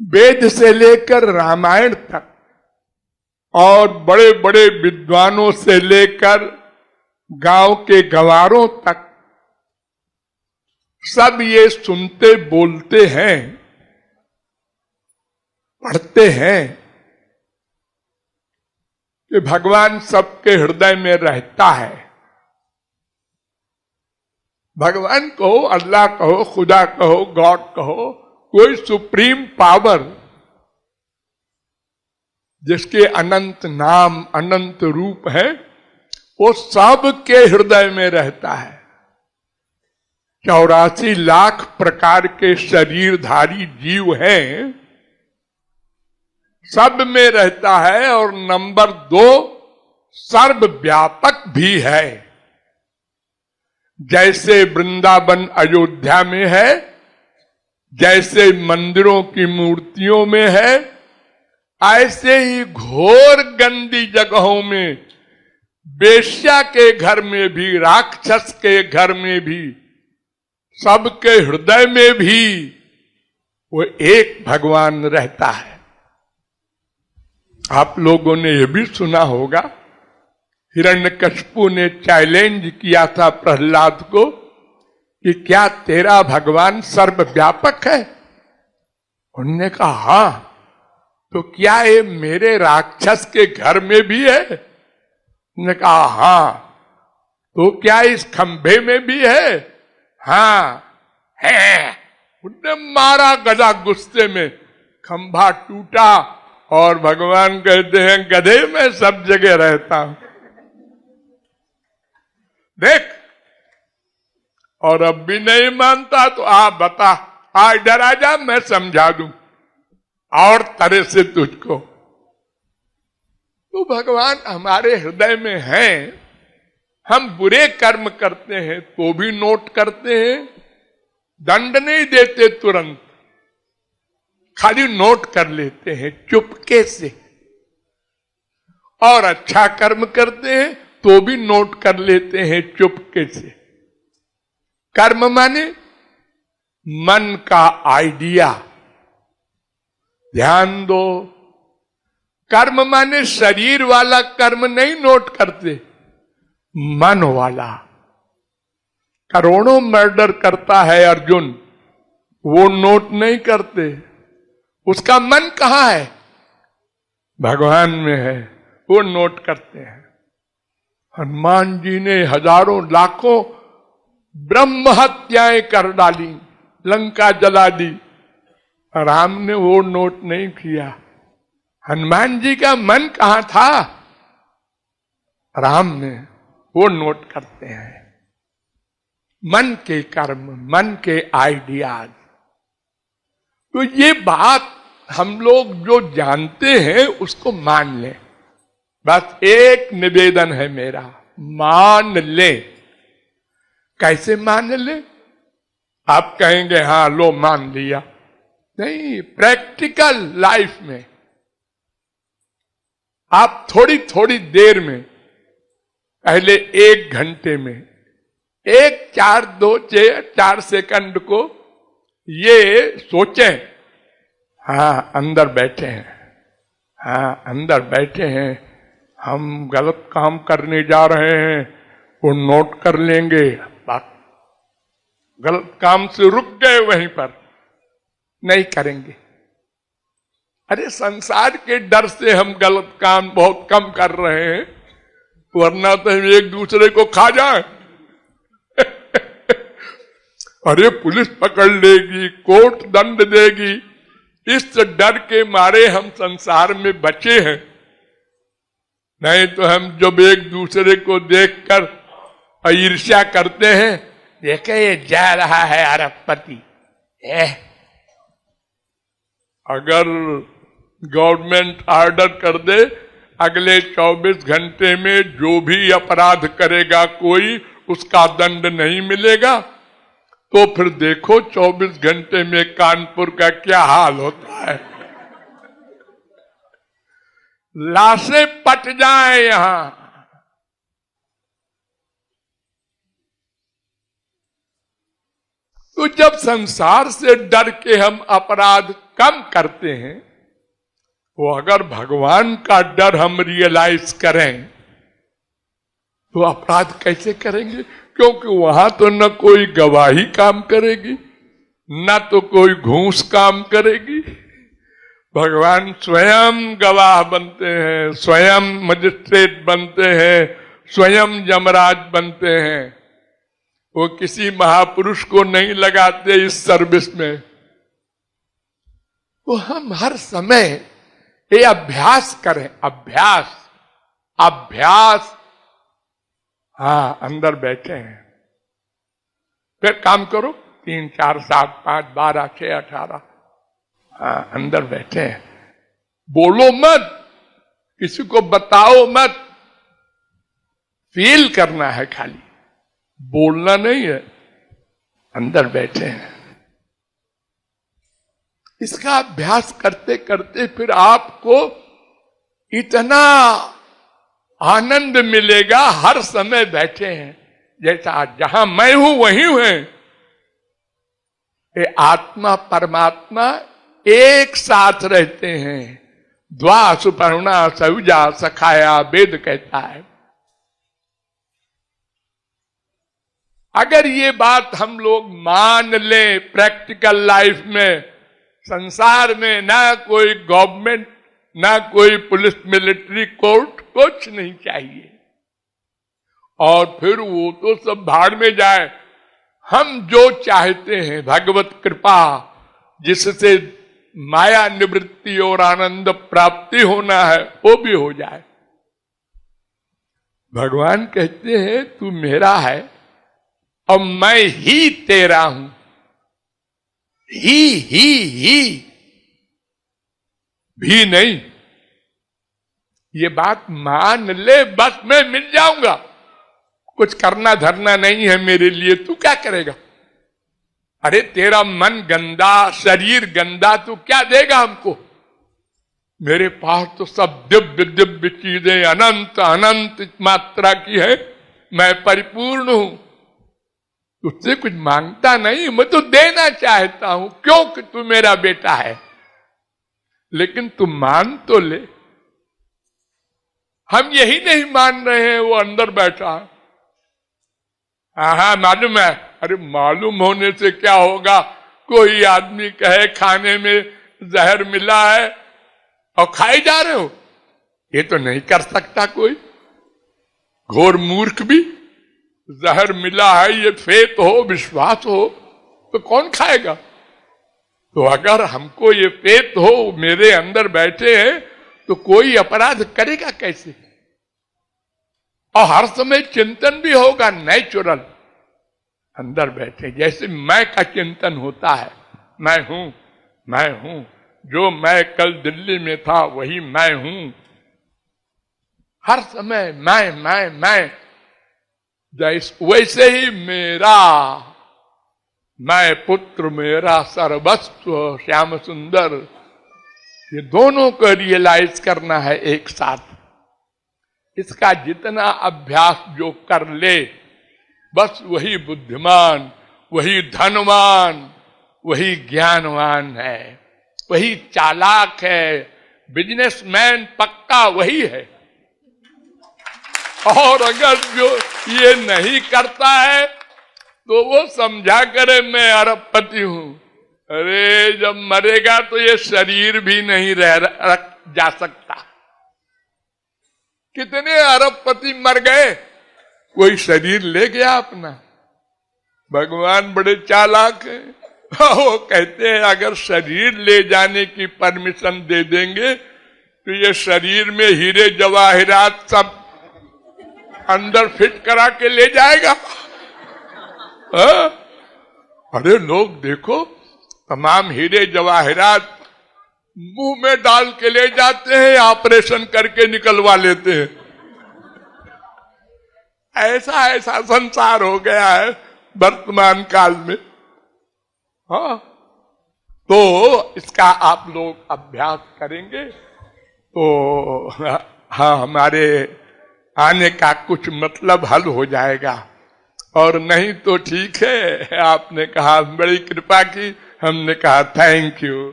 वेद से लेकर रामायण तक और बड़े बड़े विद्वानों से लेकर गांव के गंवारों तक सब ये सुनते बोलते हैं, पढ़ते हैं कि भगवान सबके हृदय में रहता है। भगवान कहो, अल्लाह कहो, खुदा कहो, गॉड कहो, कोई सुप्रीम पावर जिसके अनंत नाम अनंत रूप है, वो सबके हृदय में रहता है। 84 लाख प्रकार के शरीरधारी जीव हैं, सब में रहता है। और नंबर 2, सर्वव्यापक भी है। जैसे वृंदावन अयोध्या में है, जैसे मंदिरों की मूर्तियों में है, ऐसे ही घोर गंदी जगहों में, वेश्या के घर में भी, राक्षस के घर में भी, सबके हृदय में भी वो एक भगवान रहता है। आप लोगों ने यह भी सुना होगा, हिरण्यकशिपु ने चैलेंज किया था प्रहलाद को कि क्या तेरा भगवान सर्वव्यापक है? उन्होंने कहा हां। तो क्या ये मेरे राक्षस के घर में भी है? उन्होंने कहा हां। तो क्या इस खंभे में भी है? हां है। उनने मारा गदा, गुस्से में खंभा टूटा और भगवान कहते हैं गधे में सब जगह रहता हूं, देख। और अब भी नहीं मानता तो आप बता, आ इधर आ जा, मैं समझा दूं और तरह से तुझको। तो भगवान हमारे हृदय में है। हम बुरे कर्म करते हैं तो भी नोट करते हैं, दंड नहीं देते तुरंत, खाली नोट कर लेते हैं चुपके से। और अच्छा कर्म करते हैं तो भी नोट कर लेते हैं चुपके से। कर्म माने मन का आइडिया, ध्यान दो। कर्म माने शरीर वाला कर्म नहीं नोट करते, मन वाला। करोड़ों मर्डर करता है अर्जुन, वो नोट नहीं करते। उसका मन कहां है? भगवान में है, वो नोट करते हैं। हनुमान जी ने हजारों लाखों ब्रह्म हत्याएं कर डाली, लंका जला दी। राम ने वो नोट नहीं किया। हनुमान जी का मन कहां था? राम ने, वो नोट करते हैं। मन के कर्म, मन के आइडियाज। तो ये बात हम लोग जो जानते हैं उसको मान लें। बस एक निवेदन है मेरा, मान ले। कैसे मान ले? आप कहेंगे हां लो मान लिया। नहीं, प्रैक्टिकल लाइफ में आप थोड़ी थोड़ी देर में, पहले 1 घंटे में, 1, 4, 2, 4 सेकंड को ये सोचें, हाँ अंदर बैठे हैं, हाँ अंदर बैठे हैं, हम गलत काम करने जा रहे हैं, वो नोट कर लेंगे। बात गलत काम से रुक गए, वहीं पर नहीं करेंगे। अरे संसार के डर से हम गलत काम बहुत कम कर रहे हैं, वरना तो हम एक दूसरे को खा जाए। अरे पुलिस पकड़ लेगी, कोर्ट दंड देगी, इस डर के मारे हम संसार में बचे हैं। नहीं तो हम जब एक दूसरे को देखकर ईर्ष्या करते हैं, देखे ये जा रहा है अरबपति। अगर गवर्नमेंट ऑर्डर कर दे अगले 24 घंटे में जो भी अपराध करेगा कोई, उसका दंड नहीं मिलेगा, तो फिर देखो 24 घंटे में कानपुर का क्या हाल होता है। लाशें पट जाएं यहां। तो जब संसार से डर के हम अपराध कम करते हैं, वो अगर भगवान का डर हम रियलाइज करें तो अपराध कैसे करेंगे? क्योंकि वहां तो न कोई गवाही काम करेगी, न तो कोई घूस काम करेगी। भगवान स्वयं गवाह बनते हैं, स्वयं मजिस्ट्रेट बनते हैं, स्वयं यमराज बनते हैं। वो किसी महापुरुष को नहीं लगाते इस सर्विस में। तो हम हर समय ये अभ्यास करें, अभ्यास अभ्यास। हाँ, अंदर बैठे हैं, फिर काम करो, 3, 4, 7, 5, 12, 6, 18। हाँ, अंदर बैठे हैं। बोलो मत, किसी को बताओ मत, फील करना है खाली, बोलना नहीं है। अंदर बैठे हैं। इसका अभ्यास करते करते फिर आपको इतना आनंद मिलेगा। हर समय बैठे हैं, जैसा आज जहां मैं हूं वहीं है। ये आत्मा परमात्मा एक साथ रहते हैं। द्वा सुपर्णा सयुजा सखाया, वेद कहता है। अगर ये बात हम लोग मान लें प्रैक्टिकल लाइफ में, संसार में ना कोई गवर्नमेंट, ना कोई पुलिस मिलिट्री कोर्ट, कुछ नहीं चाहिए। और फिर वो तो सब भाड़ में जाए। हम जो चाहते हैं, भगवत कृपा, जिससे माया निवृत्ति और आनंद प्राप्ति होना है, वो भी हो जाए। भगवान कहते हैं तू मेरा है और मैं ही तेरा हूं। ही भी नहीं। ये बात मान ले, बस मैं मिल जाऊंगा। कुछ करना धरना नहीं है मेरे लिए, तू क्या करेगा? अरे तेरा मन गंदा, शरीर गंदा, तू क्या देगा हमको? मेरे पास तो सब दिव्य दिव्य चीजें अनंत अनंत मात्रा की है, मैं परिपूर्ण हूं। तुझसे कुछ मांगता नहीं, मैं तो देना चाहता हूं, क्योंकि तू मेरा बेटा है। लेकिन तू मान तो ले। हम यही नहीं मान रहे हैं, वो अंदर बैठा है। हाँ, मालूम है। अरे मालूम होने से क्या होगा? कोई आदमी कहे खाने में जहर मिला है और खाए जा रहे हो, ये तो नहीं कर सकता कोई। घोर मूर्ख भी, जहर मिला है, ये फेत हो, विश्वास हो, तो कौन खाएगा? तो अगर हमको ये फेत हो, मेरे अंदर बैठे हैं, तो कोई अपराध करेगा कैसे? और हर समय चिंतन भी होगा नेचुरल। अंदर बैठे जैसे मैं का चिंतन होता है, मैं हूं, मैं हूं, जो मैं कल दिल्ली में था वही मैं हूं। हर समय मैं वैसे ही मेरा, मैं पुत्र मेरा सर्वस्व श्याम सुंदर, ये दोनों को रियलाइज करना है एक साथ। इसका जितना अभ्यास जो कर ले, बस वही बुद्धिमान, वही धनवान, वही ज्ञानवान है, वही चालाक है, बिजनेसमैन पक्का वही है। और अगर जो ये नहीं करता है तो वो समझा करे मैं अरबपति हूं। अरे जब मरेगा तो ये शरीर भी नहीं रख जा सकता। कितने अरबपति मर गए, कोई शरीर ले गया अपना। भगवान बड़े चालाक हैं, वो कहते हैं अगर शरीर ले जाने की परमिशन दे देंगे तो ये शरीर में हीरे जवाहरात सब अंदर फिट करा के ले जाएगा। अरे लोग देखो, तमाम हीरे जवाहरात मुंह में डाल के ले जाते हैं, ऑपरेशन करके निकलवा लेते हैं। ऐसा ऐसा संसार हो गया है वर्तमान काल में। हाँ, तो इसका आप लोग अभ्यास करेंगे तो हाँ, हमारे आने का कुछ मतलब हल हो जाएगा। और नहीं तो ठीक है, आपने कहा बड़ी कृपा की, हमने कहा थैंक यू।